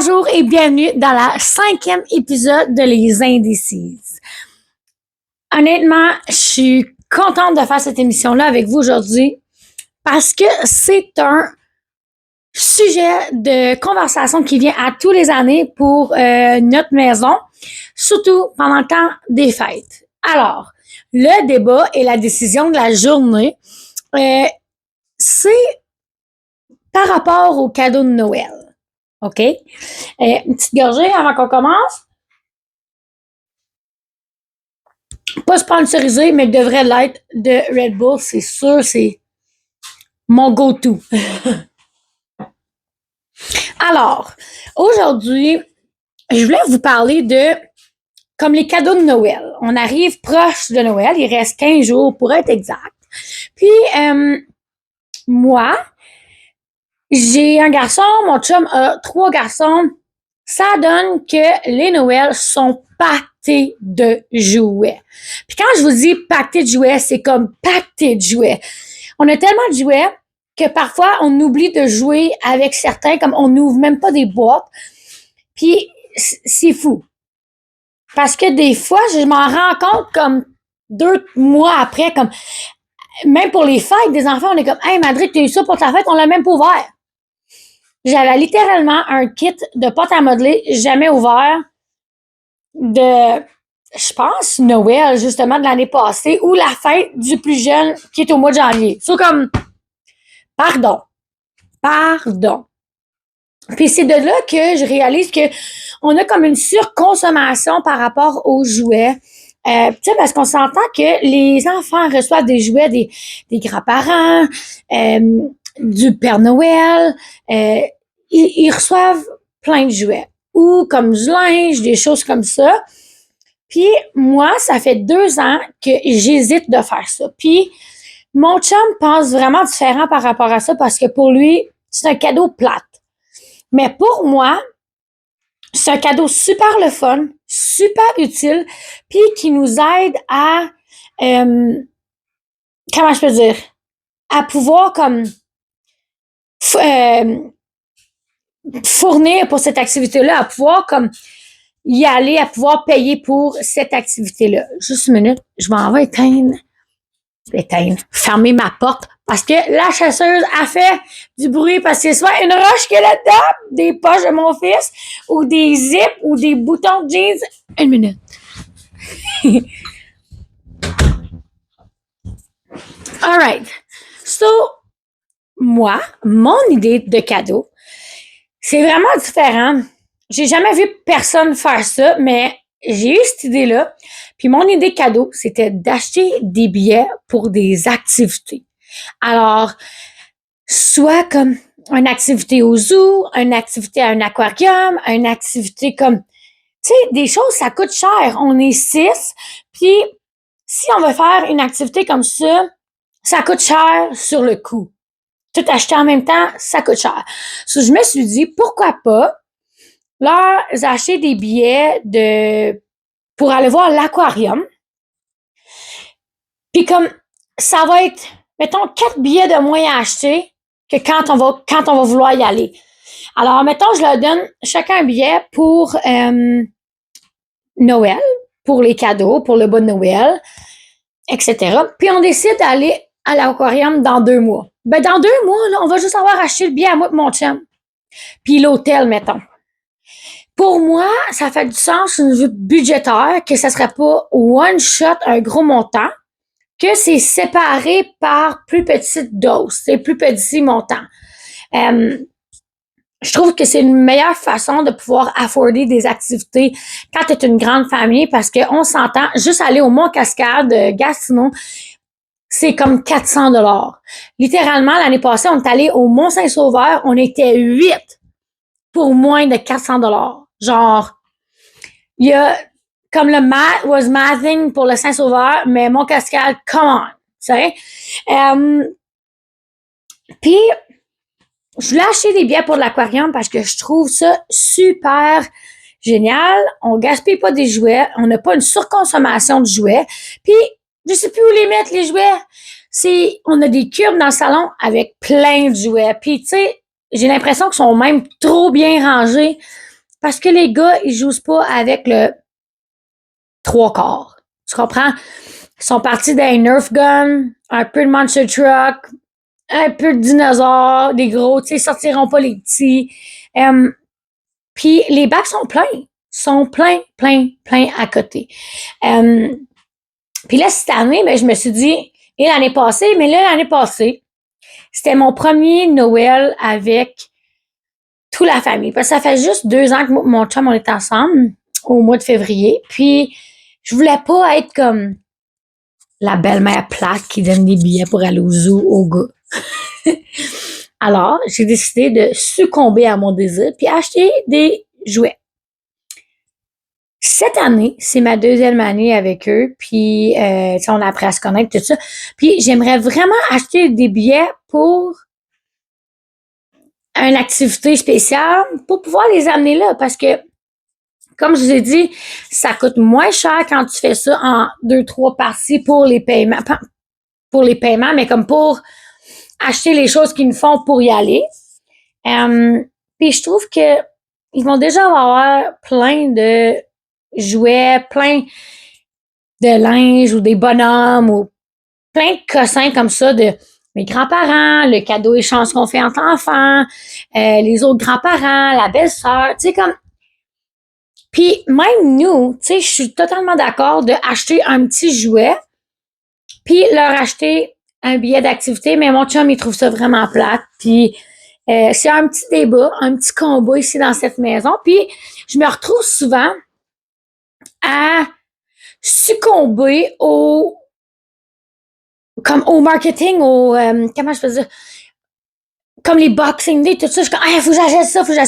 Bonjour et bienvenue dans la 5e épisode de Les Indécises. Honnêtement, je suis contente de faire cette émission-là avec vous aujourd'hui parce que c'est un sujet de conversation qui vient à tous les années pour notre maison, surtout pendant le temps des fêtes. Alors, le débat et la décision de la journée, c'est par rapport au cadeau de Noël. OK? Une petite gorgée avant qu'on commence. Pas sponsorisé, mais devrait l'être de Red Bull, c'est sûr, c'est mon go-to. Alors, aujourd'hui, je voulais vous parler de comme les cadeaux de Noël. On arrive proche de Noël, il reste 15 jours pour être exact. Puis, moi, j'ai un garçon, mon chum a 3 garçons. Ça donne que les Noëls sont pactés de jouets. Puis quand je vous dis pactés de jouets, c'est comme pactés de jouets. On a tellement de jouets que parfois on oublie de jouer avec certains, comme on n'ouvre même pas des boîtes. Puis c'est fou. Parce que des fois, je m'en rends compte comme 2 mois après, comme même pour les fêtes des enfants, on est comme « Hey Madrid, t'as eu ça pour ta fête? On l'a même pas ouvert. » J'avais littéralement un kit de pâte à modeler jamais ouvert de, je pense, Noël, justement, de l'année passée, ou la fête du plus jeune qui est au mois de janvier. C'est comme, pardon. Puis c'est de là que je réalise que on a comme une surconsommation par rapport aux jouets. Tu sais, parce qu'on s'entend que les enfants reçoivent des jouets des grands-parents, du Père Noël, ils reçoivent plein de jouets. Ou comme du linge, des choses comme ça. Puis moi, ça fait 2 ans que j'hésite de faire ça. Puis mon chum pense vraiment différent par rapport à ça parce que pour lui, c'est un cadeau plate. Mais pour moi, c'est un cadeau super le fun, super utile, puis qui nous aide à, comment je peux dire, à pouvoir comme fournir pour cette activité-là, à pouvoir comme y aller, à pouvoir payer pour cette activité-là. Juste une minute, je m'en vais éteindre, fermer ma porte, parce que la chasseuse a fait du bruit, parce que c'est soit une roche qui est là-dedans, des poches de mon fils, ou des zips, ou des boutons de jeans. Une minute. Alright. So, moi, mon idée de cadeau, c'est vraiment différent. J'ai jamais vu personne faire ça, mais j'ai eu cette idée-là. Puis mon idée de cadeau, c'était d'acheter des billets pour des activités. Alors, soit comme une activité au zoo, une activité à un aquarium, une activité comme, tu sais, des choses, ça coûte cher. On est 6, puis si on veut faire une activité comme ça coûte cher sur le coup. Tout acheter en même temps, ça coûte cher. So, je me suis dit, pourquoi pas leur acheter des billets pour aller voir l'aquarium. Puis comme ça va être, mettons, 4 billets de moins à acheter que quand on va vouloir y aller. Alors, mettons, je leur donne chacun un billet pour Noël, pour les cadeaux, pour le bas de Noël, etc. Puis on décide d'aller à l'aquarium dans 2 mois. Ben, dans 2 mois, là, on va juste avoir acheté le billet à moi et mon chum. Puis l'hôtel, mettons. Pour moi, ça fait du sens au niveau budgétaire que ça serait pas one shot un gros montant, que c'est séparé par plus petites doses, c'est plus petits montants. Je trouve que c'est une meilleure façon de pouvoir afforder des activités quand tu es une grande famille parce qu'on s'entend, juste aller au Mont-Cascade, Gatineau, c'est comme 400 $. Littéralement, l'année passée, on est allé au Mont-Saint-Sauveur, on était 8 pour moins de 400 $. Genre, il y a comme le math was mathing pour le Saint-Sauveur, mais mon cascade, come on, tu sais. Puis, je voulais acheter des billets pour l'aquarium parce que je trouve ça super génial. On gaspille pas des jouets, on n'a pas une surconsommation de jouets. Puis, je sais plus où les mettre, les jouets. On a des cubes dans le salon avec plein de jouets. Puis, tu sais, j'ai l'impression qu'ils sont même trop bien rangés. parce que les gars, ils jouent pas avec le 3/4. Tu comprends? Ils sont partis d'un Nerf gun, un peu de Monster Truck, un peu de dinosaures, des gros, tu sais, sortiront pas les petits. Puis les bacs sont pleins. Sont pleins, pleins, pleins à côté. Puis là, cette année, ben, je me suis dit, et l'année passée, mais là, l'année passée, c'était mon premier Noël avec toute la famille. Parce que ça fait juste 2 ans que mon chum, on est ensemble, au mois de février. Puis, je voulais pas être comme la belle-mère plate qui donne des billets pour aller au zoo au gars. Alors, j'ai décidé de succomber à mon désir puis acheter des jouets. Cette année, c'est ma 2e année avec eux, puis on a appris à se connaître, tout ça. Puis j'aimerais vraiment acheter des billets pour une activité spéciale pour pouvoir les amener là, parce que, comme je vous ai dit, ça coûte moins cher quand tu fais ça en 2-3 parties pour les paiements. Pas pour les paiements, mais comme pour acheter les choses qu'ils nous font pour y aller. Puis je trouve que ils vont déjà avoir plein de jouets, plein de linge ou des bonhommes ou plein de cossins comme ça de mes grands-parents, le cadeau échange qu'on fait entre enfants, les autres grands-parents, la belle-sœur, tu sais, comme... Puis même nous, tu sais, je suis totalement d'accord de acheter un petit jouet puis leur acheter un billet d'activité, mais mon chum, il trouve ça vraiment plate. Puis c'est un petit débat, un petit combat ici dans cette maison. Puis je me retrouve souvent à succomber comme au marketing, comment je peux dire, comme les Boxing Day, tout ça. Je suis comme, ah, faut que j'achète ça, faut que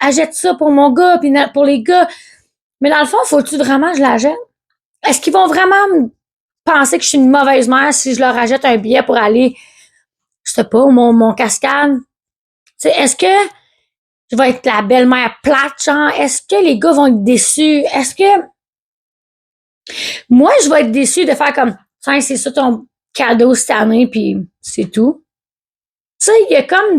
j'achète ça pour mon gars, puis pour les gars. Mais dans le fond, faut-tu vraiment que je l'achète? Est-ce qu'ils vont vraiment penser que je suis une mauvaise mère si je leur achète un billet pour aller, je sais pas, mon cascade? Tu sais, est-ce que je vais être la belle-mère plate, genre? Est-ce que les gars vont être déçus? Est-ce que moi, je vais être déçue de faire comme, tiens, c'est ça ton cadeau cette année, puis c'est tout? Tu sais, il y a comme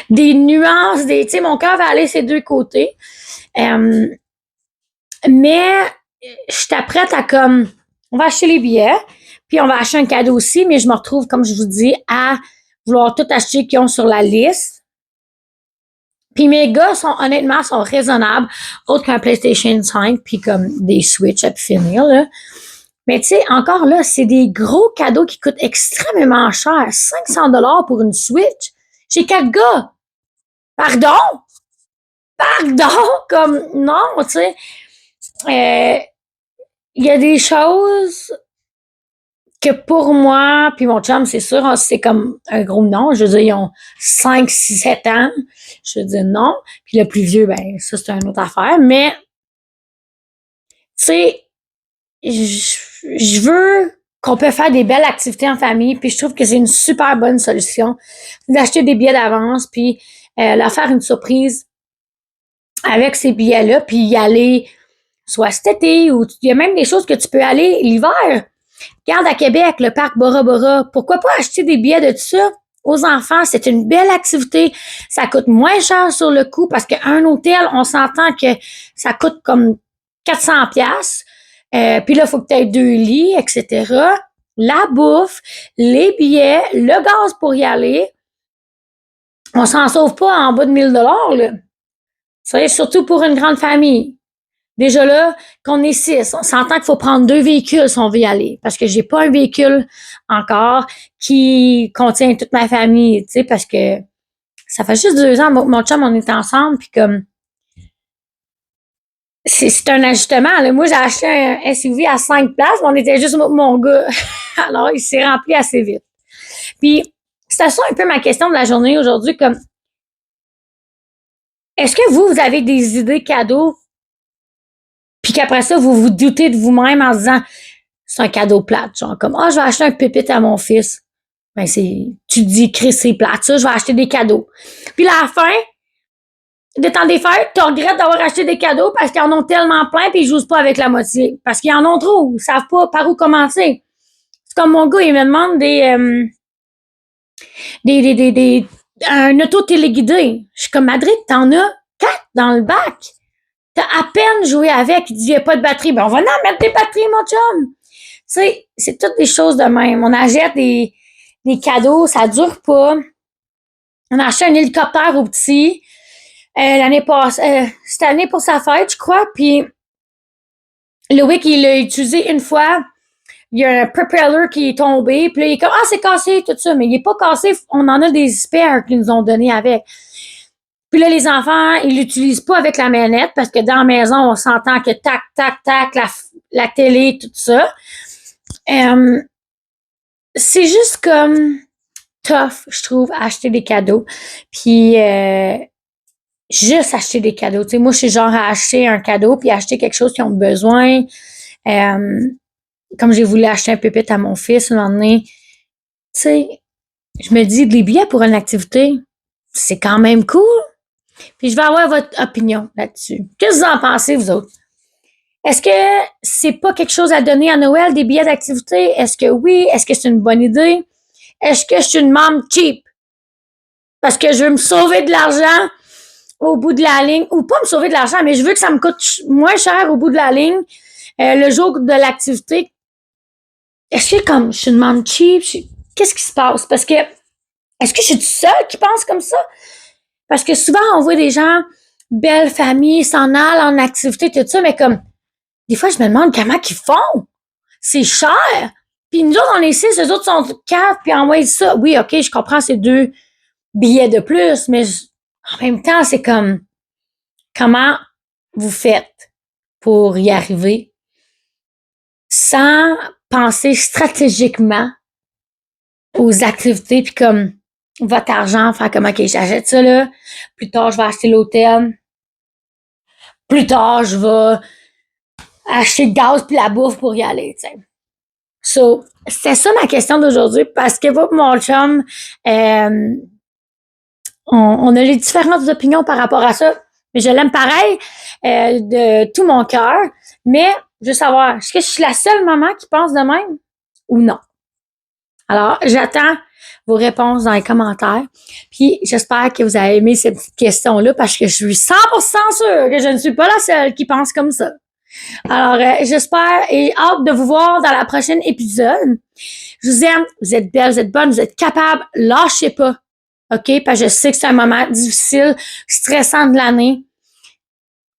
des nuances, tu sais, mon cœur va aller ses deux côtés. Mais je suis prête à comme, on va acheter les billets, puis on va acheter un cadeau aussi, mais je me retrouve, comme je vous dis, à vouloir tout acheter qu'ils ont sur la liste. Puis mes gars honnêtement, sont raisonnables, autre qu'un PlayStation 5, puis comme des Switch à finir, là. Mais tu sais, encore là, c'est des gros cadeaux qui coûtent extrêmement cher. 500$ pour une Switch. J'ai 4 gars. Pardon? Pardon? Comme, non, tu sais. Il y a des choses que pour moi, puis mon chum, c'est sûr, c'est comme un gros non. Je veux dire, ils ont 5, 6, 7 ans. Je veux dire non. Puis le plus vieux, ben, ça, c'est une autre affaire. Mais, tu sais, je veux qu'on peut faire des belles activités en famille, puis je trouve que c'est une super bonne solution d'acheter des billets d'avance, puis leur faire une surprise avec ces billets-là, puis y aller soit cet été, ou il y a même des choses que tu peux aller l'hiver. Regarde à Québec, le parc Bora Bora. Pourquoi pas acheter des billets de tout ça aux enfants? C'est une belle activité. Ça coûte moins cher sur le coup parce qu'un hôtel, on s'entend que ça coûte comme 400$. Puis là, il faut que tu aies 2 lits, etc. La bouffe, les billets, le gaz pour y aller. On s'en sauve pas en bas de 1000$, là. Ça, surtout pour une grande famille. Déjà là, qu'on est 6, on s'entend qu'il faut prendre 2 véhicules si on veut y aller. Parce que j'ai pas un véhicule encore qui contient toute ma famille, tu sais, parce que ça fait juste 2 ans, mon chum, on est ensemble, puis comme, c'est un ajustement, là. Moi, j'ai acheté un SUV à 5 places, mais on était juste mon gars. Alors, il s'est rempli assez vite. Puis, c'est ça un peu ma question de la journée aujourd'hui, comme, est-ce que vous avez des idées cadeaux puis qu'après ça, vous vous doutez de vous-même en disant, c'est un cadeau plate, genre comme, je vais acheter un pépite à mon fils. Ben, tu te dis, Chris, c'est plate, ça, je vais acheter des cadeaux. Puis là, à la fin de temps des fêtes, tu regrettes d'avoir acheté des cadeaux parce qu'ils en ont tellement plein puis ils jouent pas avec la moitié. Parce qu'ils en ont trop, ils savent pas par où commencer. C'est comme mon gars, il me demande un auto téléguidé. Je suis comme, Madrid, t'en as 4 dans le bac. T'as à peine joué avec. Il dit, il n'y a pas de batterie. Ben, on va en mettre des batteries, mon chum. Tu sais, c'est toutes des choses de même. On achète des cadeaux, ça dure pas. On a acheté un hélicoptère au petit. L'année passée, cette année pour sa fête, je crois. Puis, Loïc, il l'a utilisé une fois. Il y a un propeller qui est tombé. Puis là, il est comme, ah, c'est cassé, tout ça. Mais il est pas cassé. On en a des spares qu'ils nous ont donné avec. Puis là, les enfants, ils l'utilisent pas avec la manette parce que dans la maison, on s'entend que tac, tac, tac, la télé, tout ça. C'est juste comme tough, je trouve, acheter des cadeaux. Puis juste acheter des cadeaux. Tu sais, moi, je suis genre à acheter un cadeau puis acheter quelque chose qu'ils ont besoin. Comme j'ai voulu acheter un pupitre à mon fils un moment donné, tu sais, je me dis, les billets pour une activité, c'est quand même cool. Puis je vais avoir votre opinion là-dessus. Qu'est-ce que vous en pensez, vous autres? Est-ce que c'est pas quelque chose à donner à Noël, des billets d'activité? Est-ce que oui? Est-ce que c'est une bonne idée? Est-ce que je suis une membre cheap? Parce que je veux me sauver de l'argent au bout de la ligne, ou pas me sauver de l'argent, mais je veux que ça me coûte moins cher au bout de la ligne le jour de l'activité. Est-ce que comme je suis une membre cheap? Qu'est-ce qui se passe? Parce que est-ce que je suis toute seule qui pense comme ça? Parce que souvent, on voit des gens, belles familles, s'en allent en activité, tout ça, mais comme, des fois, je me demande comment ils font. C'est cher. Puis nous autres, on est 6, eux autres sont 4, puis envoient ça. Oui, OK, je comprends, c'est 2 billets de plus, mais en même temps, c'est comme, comment vous faites pour y arriver sans penser stratégiquement aux activités, puis comme, votre argent, faire comme, OK, j'achète ça, là. Plus tard, je vais acheter l'hôtel. Plus tard, je vais acheter le gaz puis la bouffe pour y aller, tu sais. So, c'est ça ma question d'aujourd'hui parce que moi, mon chum, on a les différentes opinions par rapport à ça. Mais je l'aime pareil, de tout mon cœur. Mais, je veux savoir, est-ce que je suis la seule maman qui pense de même ou non? Alors, j'attends vos réponses dans les commentaires. Puis, j'espère que vous avez aimé cette petite question-là parce que je suis 100% sûre que je ne suis pas la seule qui pense comme ça. Alors, j'espère et hâte de vous voir dans la prochaine épisode. Je vous aime, vous êtes belles, vous êtes bonnes, vous êtes capables, lâchez pas. OK? Parce que je sais que c'est un moment difficile, stressant de l'année.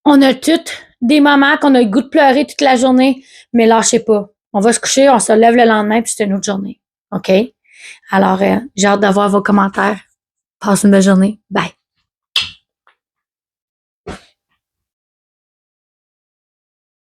On a toutes des moments qu'on a le goût de pleurer toute la journée, mais lâchez pas. On va se coucher, on se lève le lendemain, puis c'est une autre journée. OK? Alors, j'ai hâte d'avoir vos commentaires. Passe une belle journée. Bye.